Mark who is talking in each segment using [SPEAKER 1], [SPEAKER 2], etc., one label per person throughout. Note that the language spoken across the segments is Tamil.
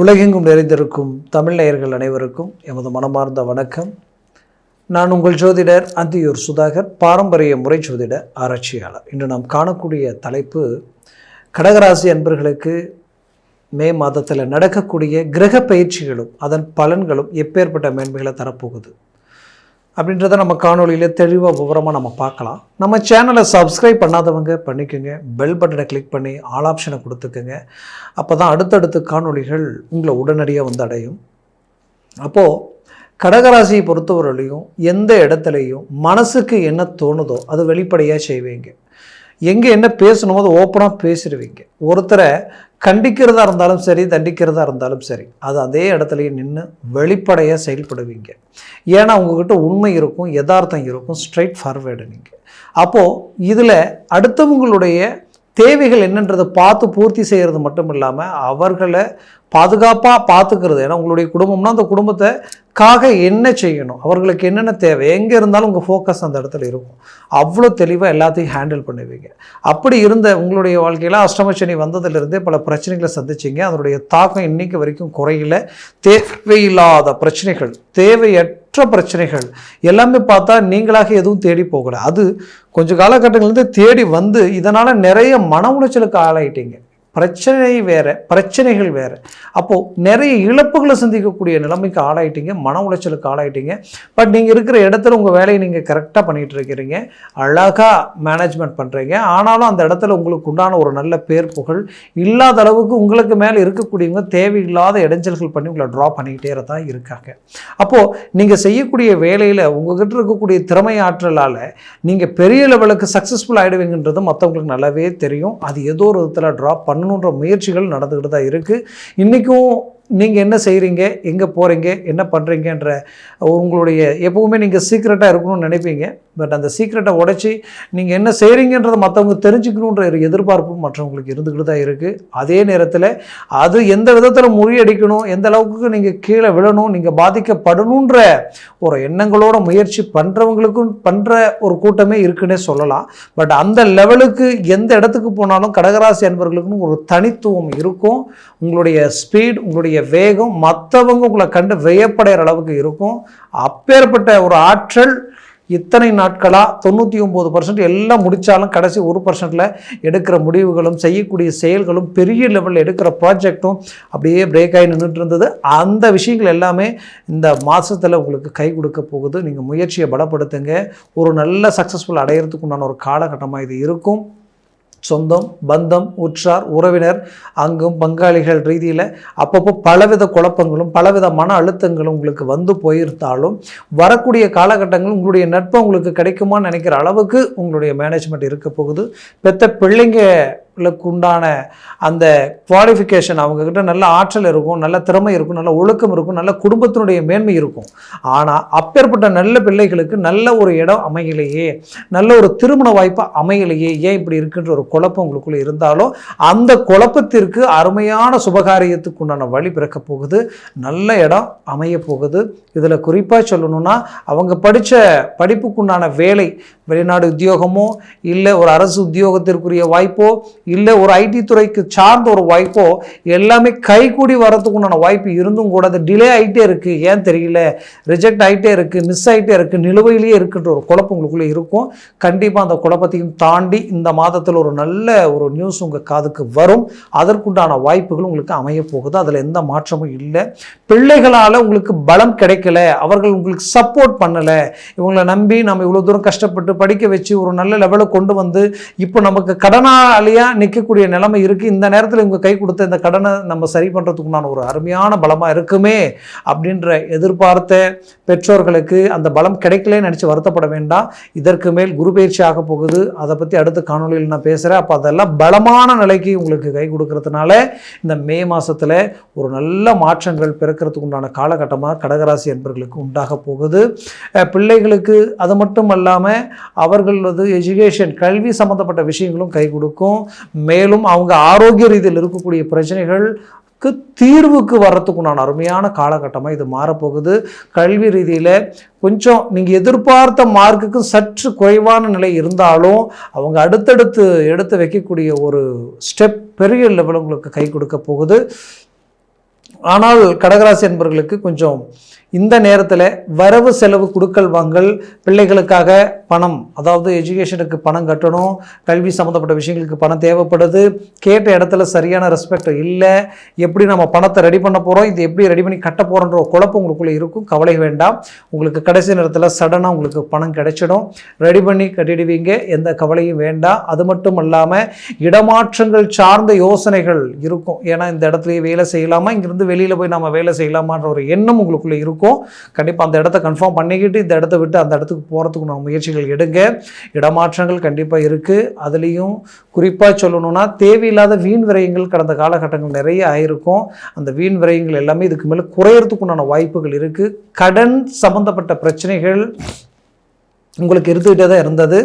[SPEAKER 1] உலகெங்கும் நிறைந்திருக்கும் தமிழ் நேயர்கள் அனைவருக்கும் எமது மனமார்ந்த வணக்கம். நான் உங்கள் ஜோதிடர் அந்தியூர் சுதாகர், பாரம்பரிய முறை ஜோதிட ஆராய்ச்சியாளர். இன்று நாம் காணக்கூடிய தலைப்பு, கடகராசி அன்பர்களுக்கு மே மாதத்தில் நடக்கக்கூடிய கிரக பயிற்சிகளும் அதன் பலன்களும் எப்பேற்பட்ட மேன்மைகளை தரப்போகுது அப்படின்றத நம்ம காணொலியில் தெளிவாக விவரமாக நம்ம பார்க்கலாம். நம்ம சேனலை சப்ஸ்கிரைப் பண்ணாதவங்க பண்ணிக்கோங்க, பெல் பட்டனை கிளிக் பண்ணி ஆல் ஆப்ஷனை கொடுத்துக்கோங்க. அப்போ தான் அடுத்தடுத்த காணொலிகள் உங்களை உடனடியாக வந்து அடையும். அப்போது கடகராசியை பொறுத்தவரையிலையும் எந்த இடத்துலையும் மனசுக்கு என்ன தோணுதோ அது வெளிப்படையாக செய்வீங்க. எங்கே என்ன பேசணுமோ அதை ஓப்பனாக பேசிடுவீங்க. ஒருத்தரை கண்டிக்கிறதா இருந்தாலும் சரி, தண்டிக்கிறதா இருந்தாலும் சரி, அது அதே இடத்துலையே நின்று வெளிப்படையாக செயல்படுவீங்க. ஏன்னா உங்ககிட்ட உண்மை இருக்கும், யதார்த்தம் இருக்கும், ஸ்ட்ரைட் ஃபார்வேர்டு நீங்கள். அப்போது இதில் அடுத்தவங்களுடைய தேவைகள் என்னன்றதை பார்த்து பூர்த்தி செய்கிறது மட்டும் இல்லாமல் அவர்களை பாதுகாப்பாக பார்த்துக்கிறது. ஏன்னா உங்களுடைய குடும்பம்னா அந்த குடும்பத்தைக்காக என்ன செய்யணும், அவர்களுக்கு என்னென்ன தேவை, எங்கே இருந்தாலும் உங்கள் ஃபோக்கஸ் அந்த இடத்துல இருக்கும். அவ்வளோ தெளிவாக எல்லாத்தையும் ஹேண்டில் பண்ணுவீங்க. அப்படி இருந்த உங்களுடைய வாழ்க்கையில் அஷ்டமசனி வந்ததுலேருந்தே பல பிரச்சனைகளை சந்திச்சிங்க. அதனுடைய தாக்கம் இன்றைக்கு வரைக்கும் குறையில. தேவையில்லாத பிரச்சனைகள், தேவையற்ற பிரச்சனைகள் எல்லாமே பார்த்தா நீங்களாக எதுவும் தேடி போகலை. அது கொஞ்சம் காலகட்டங்கள்லேருந்து தேடி வந்து இதனால் நிறைய மன உளைச்சலுக்கு ஆளாயிட்டீங்க. பிரச்சனை வேறு, பிரச்சனைகள் வேறு. அப்போது நிறைய இழப்புகளை சந்திக்கக்கூடிய நிலைமைக்கு ஆளாயிட்டீங்க, மன உளைச்சலுக்கு ஆளாயிட்டீங்க. பட் நீங்கள் இருக்கிற இடத்துல உங்கள் வேலையை நீங்கள் கரெக்டாக பண்ணிகிட்டு இருக்கிறீங்க, அழகாக மேனேஜ்மெண்ட் பண்ணுறீங்க. ஆனாலும் அந்த இடத்துல உங்களுக்கு உண்டான ஒரு நல்ல பேர் புகழ் இல்லாத அளவுக்கு உங்களுக்கு மேலே இருக்கக்கூடியவங்க தேவையில்லாத இடைஞ்சல்கள் பண்ணி உங்களை ட்ரா பண்ணிக்கிட்டே தான் இருக்காங்க. அப்போது நீங்கள் செய்யக்கூடிய வேலையில் உங்கள்கிட்ட இருக்கக்கூடிய திறமை ஆற்றலால் நீங்கள் பெரிய லெவலுக்கு சக்ஸஸ்ஃபுல் ஆகிடுவீங்கன்றது மற்றவங்களுக்கு நல்லாவே தெரியும். அது ஏதோ ஒரு விதத்தில் ட்ரா பண்ணணுன்ற முயற்சிகள் நடந்துக்கிட்டு தான் இருக்குது. இன்றைக்கும் நீங்கள் என்ன செய்கிறீங்க, எங்கே போகிறீங்க, என்ன பண்ணுறீங்கன்ற உங்களுடைய எப்போவுமே நீங்கள் சீக்ரெட்டாக இருக்கணும்னு நினைப்பீங்க. பட் அந்த சீக்ரெட்டை உடைச்சி நீங்கள் என்ன செய்கிறீங்கன்றதை மற்றவங்க தெரிஞ்சுக்கணுன்ற ஒரு எதிர்பார்ப்பு மற்றவங்களுக்கு இருந்துக்கிட்டு தான் இருக்குது. அதே நேரத்தில் அது எந்த விதத்தில் முறியடிக்கணும், எந்த அளவுக்கு நீங்கள் கீழே விழணும், நீங்கள் பாதிக்கப்படணுன்ற ஒரு எண்ணங்களோட முயற்சி பண்ணுறவங்களுக்கும் பண்ணுற ஒரு கூட்டமே இருக்குன்னே சொல்லலாம். பட் அந்த லெவலுக்கு எந்த இடத்துக்கு போனாலும் கடகராசி அன்பர்களுக்குன்னு ஒரு தனித்துவம் இருக்கும். உங்களுடைய ஸ்பீட், உங்களுடைய வேகம் மற்றவங்க உங்களை கண்டு வியப்படைகிற அளவுக்கு இருக்கும். அப்பேற்பட்ட ஒரு ஆற்றல் இத்தனை நாட்களாக 99% எல்லாம் முடித்தாலும் கடைசி 1%ல் எடுக்கிற முடிவுகளும் செய்யக்கூடிய செயல்களும் பெரிய லெவலில் எடுக்கிற ப்ராஜெக்டும் அப்படியே பிரேக் ஆகி நின்றுட்டு இருந்தது. அந்த விஷயங்கள் எல்லாமே இந்த மாதத்தில் உங்களுக்கு கை கொடுக்க போகுது. நீங்கள் முயற்சியை பலப்படுத்துங்க. ஒரு நல்ல சக்ஸஸ்ஃபுல் அடையிறதுக்கு உண்டான ஒரு காலகட்டமாக இது இருக்கும். சொந்தம், பந்தம், உற்றார், உறவினர், அங்கும் பங்காளிகள் ரீதியில் அப்பப்போ பலவித குழப்பங்களும் பலவித மன அழுத்தங்களும் உங்களுக்கு வந்து போயிருந்தாலும் வரக்கூடிய காலகட்டங்கள் உங்களுடைய நட்பு உங்களுக்கு கிடைக்குமான்னு நினைக்கிற அளவுக்கு உங்களுடைய மேனேஜ்மெண்ட் இருக்க போகுது. பெத்த பிள்ளைங்களுக்கு உண்டான அந்த குவாலிஃபிகேஷன், அவங்கக்கிட்ட நல்ல ஆற்றல் இருக்கும், நல்ல திறமை இருக்கும், நல்ல ஒழுக்கம் இருக்கும், நல்ல குடும்பத்தினுடைய மேன்மை இருக்கும். ஆனால் அப்பேற்பட்ட நல்ல பிள்ளைகளுக்கு நல்ல ஒரு இடம் அமையலையே, நல்ல ஒரு திருமண வாய்ப்பு அமையலையே, ஏன் இப்படி இருக்குன்ற ஒரு குழப்பம் உங்களுக்குள்ள இருந்தாலும் அந்த குழப்பத்திற்கு அருமையான சுபகாரியத்துக்கு உண்டான வழி பிறக்க போகுது. நல்ல இடம் அமைய போகுது. இதில் குறிப்பாக சொல்லணும்னா அவங்க படித்த படிப்புக்குண்டான வேலை, வெளிநாடு உத்தியோகமோ இல்லை ஒரு அரசு உத்தியோகத்திற்குரிய வாய்ப்போ இல்லை ஒரு ஐடி துறைக்கு சார்ந்த ஒரு வாய்ப்போ எல்லாமே கைகூடி வரதுக்குண்டான வாய்ப்பு இருந்தும் கூட அது டிலே ஆகிட்டே இருக்குது. ஏன் தெரியல, ரிஜெக்ட் ஆகிட்டே இருக்குது, மிஸ் ஆகிட்டே இருக்குது, நிலுவையிலேயே இருக்குன்ற ஒரு குழப்பம் உங்களுக்குள்ளே இருக்கும். கண்டிப்பாக அந்த குழப்பத்தையும் தாண்டி இந்த மாதத்தில் ஒரு நல்ல ஒரு நியூஸ் உங்கள் காதுக்கு வரும். அதற்குண்டான வாய்ப்புகள் உங்களுக்கு அமைய போகுது. அதில் எந்த மாற்றமும் இல்லை. பிள்ளைகளால் உங்களுக்கு பலம் கிடைக்கல, அவர்கள் உங்களுக்கு சப்போர்ட் பண்ணலை, இவங்களை நம்பி நம்ம இவ்வளோ தூரம் கஷ்டப்பட்டு படிக்க வச்சு ஒரு நல்ல லெவலில் கொண்டு வந்து இப்போ நமக்கு கடனாளியாக நிற்கக்கூடிய நிலைமை இருக்குது. இந்த நேரத்தில் இவங்க கை கொடுத்த இந்த கடனை நம்ம சரி பண்ணுறதுக்குண்டான ஒரு அருமையான பலமாக இருக்குமே அப்படின்ற எதிர்பார்த்த பெற்றோர்களுக்கு அந்த பலம் கிடைக்கலன்னு நினச்சி வருத்தப்பட வேண்டாம். இதற்கு மேல் குரு பயிற்சி ஆக போகுது. அதை பற்றி அடுத்த காணொலியில் நான் பேசுகிறேன். அப்போ அதெல்லாம் பலமான நிலைக்கு உங்களுக்கு கை கொடுக்கறதுனால இந்த மே மாதத்தில் ஒரு நல்ல மாற்றங்கள் பிறக்கிறதுக்கு உண்டான காலகட்டமாக கடகராசி என்பவர்களுக்கு உண்டாக போகுது. பிள்ளைகளுக்கு அது மட்டும் இல்லாமல் அவர்களது எஜுகேஷன், கல்வி சம்மந்தப்பட்ட விஷயங்களும் கை கொடுக்கும். மேலும் அவங்க ஆரோக்கிய ரீதியில் இருக்கக்கூடிய பிரச்சனைகள் தீர்வுக்கு வர்றதுக்குண்டான அருமையான காலகட்டமாக இது மாறப்போகுது. கல்வி ரீதியில் கொஞ்சம் நீங்கள் எதிர்பார்த்த மார்க்குக்கு சற்று குறைவான நிலை இருந்தாலும் அவங்க அடுத்தடுத்து எடுத்து வைக்கக்கூடிய ஒரு ஸ்டெப் பெரிய லெவலில் உங்களுக்கு கை கொடுக்க போகுது. ஆனால் கடகராசி என்பவர்களுக்கு கொஞ்சம் இந்த நேரத்தில் வரவு செலவு கொடுக்கல் வாங்கல், பிள்ளைகளுக்காக பணம், அதாவது எஜுகேஷனுக்கு பணம் கட்டணும், கல்வி சம்மந்தப்பட்ட விஷயங்களுக்கு பணம் தேவைப்படுது, கேட்ட இடத்துல சரியான ரெஸ்பெக்ட் இல்லை, எப்படி நம்ம பணத்தை ரெடி பண்ண போகிறோம், இது எப்படி ரெடி பண்ணி கட்ட போகிறோன்ற குழப்பம் உங்களுக்குள்ளே இருக்கும். கவலை வேண்டாம், உங்களுக்கு கடைசி நேரத்தில் சடனாக உங்களுக்கு பணம் கிடைச்சிடும், ரெடி பண்ணி கட்டிடுவீங்க, எந்த கவலையும் வேண்டாம். அது மட்டும் இல்லாமல் இடமாற்றங்கள் சார்ந்த யோசனைகள் இருக்கும். ஏன்னா இந்த இடத்துலையே வேலை செய்யலாமா, இங்கிருந்து வெளியில் போய் நம்ம வேலை செய்யலாமான்ற ஒரு எண்ணம் உங்களுக்குள்ளே இருக்கும். கண்டிப்பாக அந்த இடத்த கன்ஃபார்ம் பண்ணிக்கிட்டு இந்த இடத்த விட்டு அந்த இடத்துக்கு போகிறதுக்கு நம்ம முயற்சிகள் எடுங்க. இடமாற்றங்கள் கண்டிப்பாக இருக்குது. அதுலேயும் குறிப்பாக சொல்லணும்னா தேவையில்லாத வீண் விரயங்கள் கடந்த காலகட்டங்கள் நிறைய ஆயிருக்கும். அந்த வீண் விரயங்கள் எல்லாமே இதுக்கு மேலே குறையறதுக்குண்டான வாய்ப்புகள் இருக்குது. கடன் சம்பந்தப்பட்ட பிரச்சனைகள் உங்களுக்கு இருந்துகிட்டே தான் இருந்தது.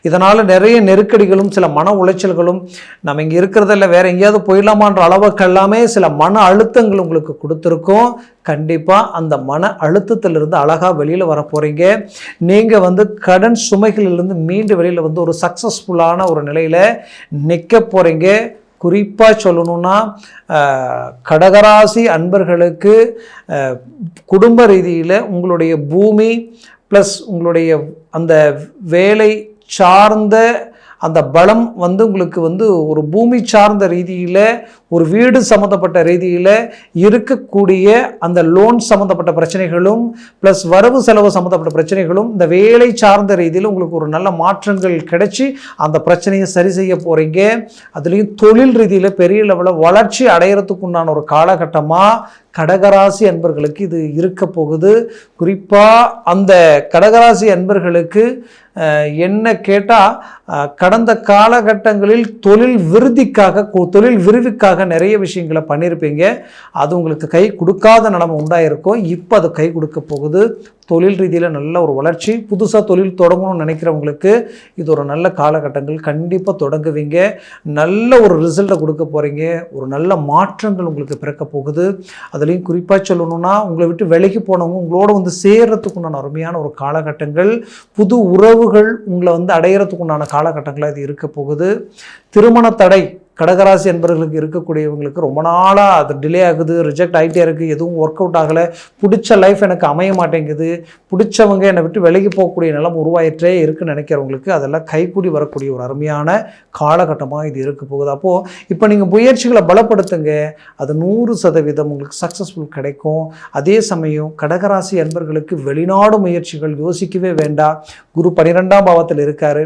[SPEAKER 1] இதனால் நிறைய நெருக்கடிகளும் சில மன உளைச்சல்களும், நம்ம இங்கே இருக்கிறதில்ல வேறு எங்கேயாவது போயிடலாமான்ற அளவுக்கு எல்லாமே சில மன அழுத்தங்கள் உங்களுக்கு கொடுத்துருக்கோம். கண்டிப்பாக அந்த மன அழுத்தத்திலிருந்து அழகாக வெளியில் வர போகிறீங்க. நீங்கள் கடன் சுமைகளிலிருந்து மீண்டு வெளியில் ஒரு சக்ஸஸ்ஃபுல்லான ஒரு நிலையில் நிற்க போகிறீங்க. குறிப்பாக சொல்லணும்னா கடகராசி அன்பர்களுக்கு குடும்ப ரீதியில் உங்களுடைய பூமி ப்ளஸ் உங்களுடைய அந்த வேலை சார்ந்த அந்த பலம் உங்களுக்கு ஒரு பூமி சார்ந்த ரீதியில், ஒரு வீடு சம்மந்தப்பட்ட ரீதியில் இருக்கக்கூடிய அந்த லோன் சம்மந்தப்பட்ட பிரச்சனைகளும் ப்ளஸ் வரவு செலவு சம்மந்தப்பட்ட பிரச்சனைகளும் இந்த வேலை சார்ந்த ரீதியில் உங்களுக்கு ஒரு நல்ல மாற்றங்கள் கிடைச்சி அந்த பிரச்சனையை சரி செய்ய போகிறீங்க. அதுலேயும் தொழில் ரீதியில் பெரிய லெவலில் வளர்ச்சி அடையிறதுக்கு உண்டான ஒரு காலகட்டமாக கடகராசி அன்பர்களுக்கு இது இருக்க போகுது. குறிப்பாக அந்த கடகராசி அன்பர்களுக்கு என்ன கேட்டால், கடந்த காலகட்டங்களில் தொழில் விருதிக்காக நிறைய விஷயங்களை பண்ணியிருப்பீங்க. அது உங்களுக்கு கை கொடுக்காத நிலைமை உண்டாயிருக்கும். இப்போ அது கை கொடுக்க போகுது. தொழில் ரீதியில் நல்ல ஒரு வளர்ச்சி, புதுசாக தொழில் தொடங்கணும்னு நினைக்கிறவங்களுக்கு இது ஒரு நல்ல காலகட்டங்கள். கண்டிப்பாக தொடங்குவீங்க, நல்ல ஒரு ரிசல்ட்டை கொடுக்க போகிறீங்க, ஒரு நல்ல மாற்றங்கள் உங்களுக்கு பிறக்க போகுது. அதுலேயும் குறிப்பாக சொல்லணும்னா உங்களை விட்டு விலகி போனவங்க உங்களோட சேர்றதுக்குண்டான அருமையான ஒரு காலகட்டங்கள், புது உறவுகள் உங்களை அடையிறதுக்குண்டான காலகட்டங்களாக இது இருக்க போகுது. திருமண தடை கடகராசி என்பவர்களுக்கு இருக்கக்கூடியவங்களுக்கு ரொம்ப நாளாக அது டிலே ஆகுது, ரிஜெக்ட் ஆகிட்டே இருக்குது, எதுவும் ஒர்க் அவுட் ஆகலை, பிடிச்ச லைஃப் எனக்கு அமைய மாட்டேங்குது, பிடிச்சவங்க என்னை விட்டு விலகி போகக்கூடிய நிலம் உருவாயிட்டே இருக்குன்னு நினைக்கிறவங்களுக்கு அதெல்லாம் கைக்கூடி வரக்கூடிய ஒரு அருமையான காலகட்டமாக இது இருக்க போகுது. அப்போது இப்போ நீங்கள் முயற்சிகளை பலப்படுத்துங்க, அது 100% உங்களுக்கு சக்ஸஸ்ஃபுல் கிடைக்கும். அதே சமயம் கடகராசி அன்பர்களுக்கு வெளிநாடு முயற்சிகள் யோசிக்கவே வேண்டாம். குரு 12ஆம் பாவத்தில் இருக்கார்,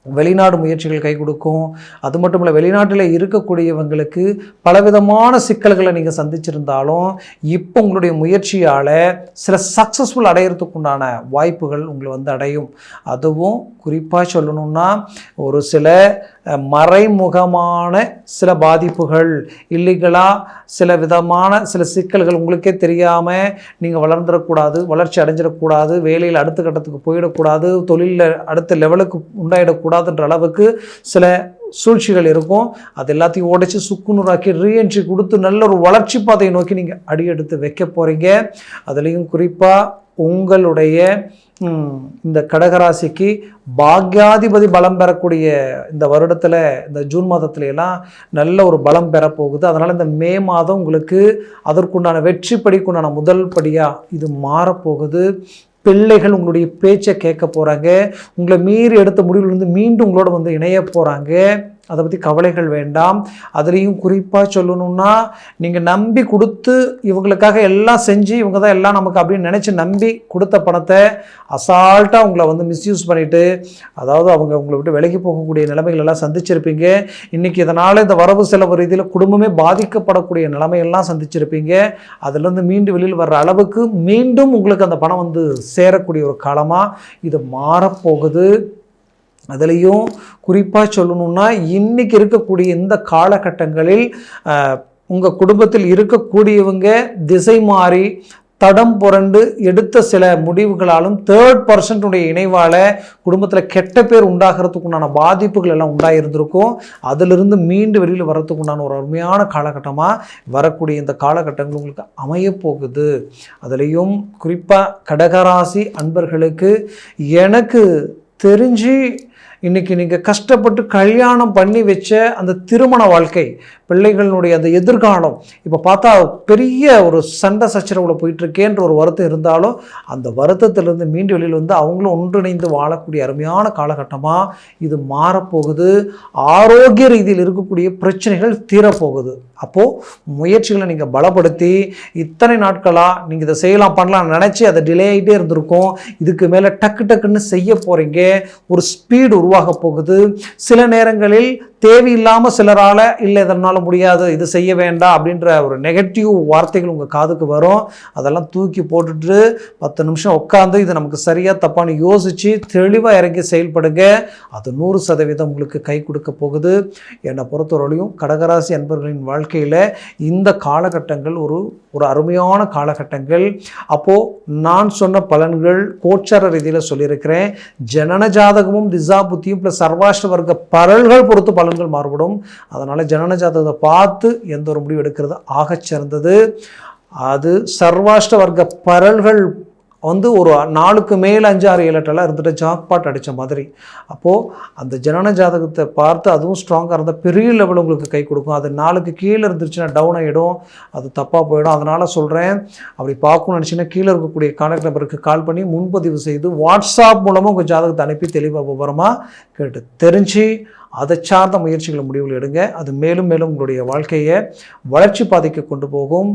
[SPEAKER 1] வெளிநாடு முயற்சிகள் கை கொடுக்கும். அது மட்டும் இல்லை, வெளிநாட்டில் இருக்கக்கூடியவங்களுக்கு பலவிதமான சிக்கல்களை நீங்கள் சந்திச்சிருந்தாலும் இப்போ உங்களுடைய முயற்சியால் சில சக்ஸஸ்ஃபுல் அடையிறதுக்குண்டான வாய்ப்புகள் உங்களை அடையும். அதுவும் குறிப்பாக சொல்லணும்னா ஒரு சில மறைமுகமான சில பாதிப்புகள், இல்லீகலாக சில விதமான சில சிக்கல்கள் உங்களுக்கே தெரியாமல் நீங்கள் வளர்ந்துடக்கூடாது, வளர்ச்சி அடைஞ்சிடக்கூடாது, வேலையில் அடுத்த கட்டத்துக்கு போயிடக்கூடாது, தொழிலில் அடுத்த லெவலுக்கு உண்டாயிடக்கூடாதுன்ற அளவுக்கு சில சூழ்ச்சிகள் இருக்கும். அது எல்லாத்தையும் உடைச்சி சுக்குநூறாக்கி ரீஎன்ட்ரி கொடுத்து நல்ல ஒரு வளர்ச்சி பாதையை நோக்கி நீங்கள் அடியெடுத்து வைக்க போகிறீங்க. அதுலேயும் குறிப்பாக உங்களுடைய இந்த கடகராசிக்கு பாக்யாதிபதி பலம் பெறக்கூடிய இந்த வருடத்தில், இந்த ஜூன் மாதத்துல எல்லாம் நல்ல ஒரு பலம் பெறப்போகுது. அதனால் இந்த மே மாதம் உங்களுக்கு அதற்குண்டான வெற்றி படிக்குண்டான முதல் படியாக இது மாறப்போகுது. பிள்ளைகள் உங்களுடைய பேச்சை கேட்க போகிறாங்க, உங்களை மீறி எடுத்த முடிவிலிருந்து மீண்டும் உங்களோட இணைய போகிறாங்க. அதை பற்றி கவலைகள் வேண்டாம். அதுலேயும் குறிப்பாக சொல்லணும்னா நீங்கள் நம்பி கொடுத்து இவங்களுக்காக எல்லாம் செஞ்சு இவங்க தான் எல்லாம் நமக்கு அப்படின்னு நினச்சி நம்பி கொடுத்த பணத்தை அசால்ட்டாக உங்களை மிஸ்யூஸ் பண்ணிவிட்டு, அதாவது அவங்க உங்களை விட்டு விலகி போகக்கூடிய நிலைமைகள் எல்லாம் சந்திச்சிருப்பீங்க. இன்றைக்கி இதனால் இந்த வரவு செலவு ரீதியில் குடும்பமே பாதிக்கப்படக்கூடிய நிலைமையெல்லாம் சந்திச்சிருப்பீங்க. அதுலேருந்து மீண்டும் வெளியில் வர்ற அளவுக்கு மீண்டும் உங்களுக்கு அந்த பணம் சேரக்கூடிய ஒரு காலமாக இது மாறப்போகுது. அதுலேயும் குறிப்பாக சொல்லணும்னா இன்றைக்கி இருக்கக்கூடிய இந்த காலகட்டங்களில் உங்கள் குடும்பத்தில் இருக்கக்கூடியவங்க திசை மாறி தடம் புரண்டு எடுத்த சில முடிவுகளாலும் 3rd இணைவால் குடும்பத்தில் கெட்ட பேர் உண்டாகிறதுக்குண்டான பாதிப்புகள் எல்லாம் உண்டாயிருந்திருக்கும். அதிலிருந்து மீண்டு வெளியில் வர்றதுக்குண்டான ஒரு அருமையான காலகட்டமாக வரக்கூடிய இந்த காலகட்டங்கள் உங்களுக்கு அமையப்போகுது. அதுலேயும் குறிப்பாக கடகராசி அன்பர்களுக்கு எனக்கு தெரிஞ்சு இன்றைக்கி நீங்கள் கஷ்டப்பட்டு கல்யாணம் பண்ணி வச்ச அந்த திருமண வாழ்க்கை, பிள்ளைகளுடைய அந்த எதிர்காலம் இப்போ பார்த்தா பெரிய ஒரு சண்டை சச்சரவில் போயிட்டுருக்கேன்ற ஒரு வருத்தம் இருந்தாலும் அந்த வருத்தத்திலிருந்து மீண்டு வெளியில் வந்து அவங்களும் ஒன்றிணைந்து வாழக்கூடிய அருமையான காலகட்டமாக இது மாறப்போகுது. ஆரோக்கிய ரீதியில் இருக்கக்கூடிய பிரச்சனைகள் தீரப்போகுது. அப்போது முயற்சிகளை நீங்கள் பலப்படுத்தி இத்தனை நாட்களாக நீங்கள் இதை செய்யலாம் பண்ணலாம் நினச்சி அதை டிலே ஆகிட்டே இருந்திருக்கும். இதுக்கு மேலே டக்குன்னு செய்ய போகிறீங்க. ஒரு ஸ்பீடு உருவாக போகுது. சில நேரங்களில் தேவையில்லாமல் சிலரால் இல்லை இதனால் முடியாது, இது செய்ய வேண்டாம் அப்படின்ற ஒரு நெகட்டிவ் வார்த்தைகள் உங்கள் காதுக்கு வரும். அதெல்லாம் தூக்கி போட்டுட்டு 10 நிமிஷம் உட்காந்து இது நமக்கு சரியாக தப்பான்னு யோசித்து தெளிவாக இறங்கி செயல்படுங்க. அது 100% உங்களுக்கு கை கொடுக்க போகுது. என்னை பொறுத்தவரையிலையும் கடகராசி அன்பர்களின் வாழ்க்கையில் இந்த காலகட்டங்கள் ஒரு அருமையான காலகட்டங்கள். அப்போது நான் சொன்ன பலன்கள் கோச்சார ரீதியில் சொல்லியிருக்கிறேன். ஜனன ஜாதகமும் திசா புத்தியும் ப்ளஸ் சர்வாஷ்ட வர்க்க பலன்கள் பொறுத்து பலன்கள் மாறுபடும். அதனால் ஜனன ஜாதகத்தை பார்த்து எந்த ஒரு முடிவு எடுக்கிறது ஆகச் சிறந்தது. அது சர்வாஷ்ட வர்க்க பலன்கள் வந்து ஒரு நாளுக்கு மேலே 5, 6, 7, 8 இருந்துட்டு ஜாக்பாட் அடித்த மாதிரி. அப்போது அந்த ஜனன ஜாதகத்தை பார்த்து அதுவும் ஸ்ட்ராங்காக இருந்தால் பெரிய லெவல் உங்களுக்கு கை கொடுக்கும். அது நாளுக்கு கீழே இருந்துச்சுன்னா டவுன் ஆகிடும், அது தப்பாக போயிடும். அதனால் சொல்கிறேன், அப்படி பார்க்கணும்னு நினச்சிங்கன்னா கீழே இருக்கக்கூடிய கான்டாக்ட் நம்பருக்கு கால் பண்ணி முன்பதிவு செய்து வாட்ஸ்அப் மூலமாக உங்கள் ஜாதகத்தை அனுப்பி தெளிவாக விவரமாக கேட்டு தெரிஞ்சு அதை சார்ந்த முயற்சிகளை முடிவுகள் எடுங்க. அது மேலும் மேலும் உங்களுடைய வாழ்க்கையை வளர்ச்சி பாதைக்கு கொண்டு போகும்.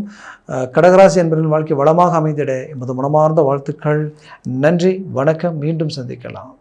[SPEAKER 1] கடகராசி என்பவரின் வாழ்க்கை வளமாக அமைந்திட எமது மனமார்ந்த வாழ்த்துக்கள். நன்றி, வணக்கம். மீண்டும் சந்திக்கலாம்.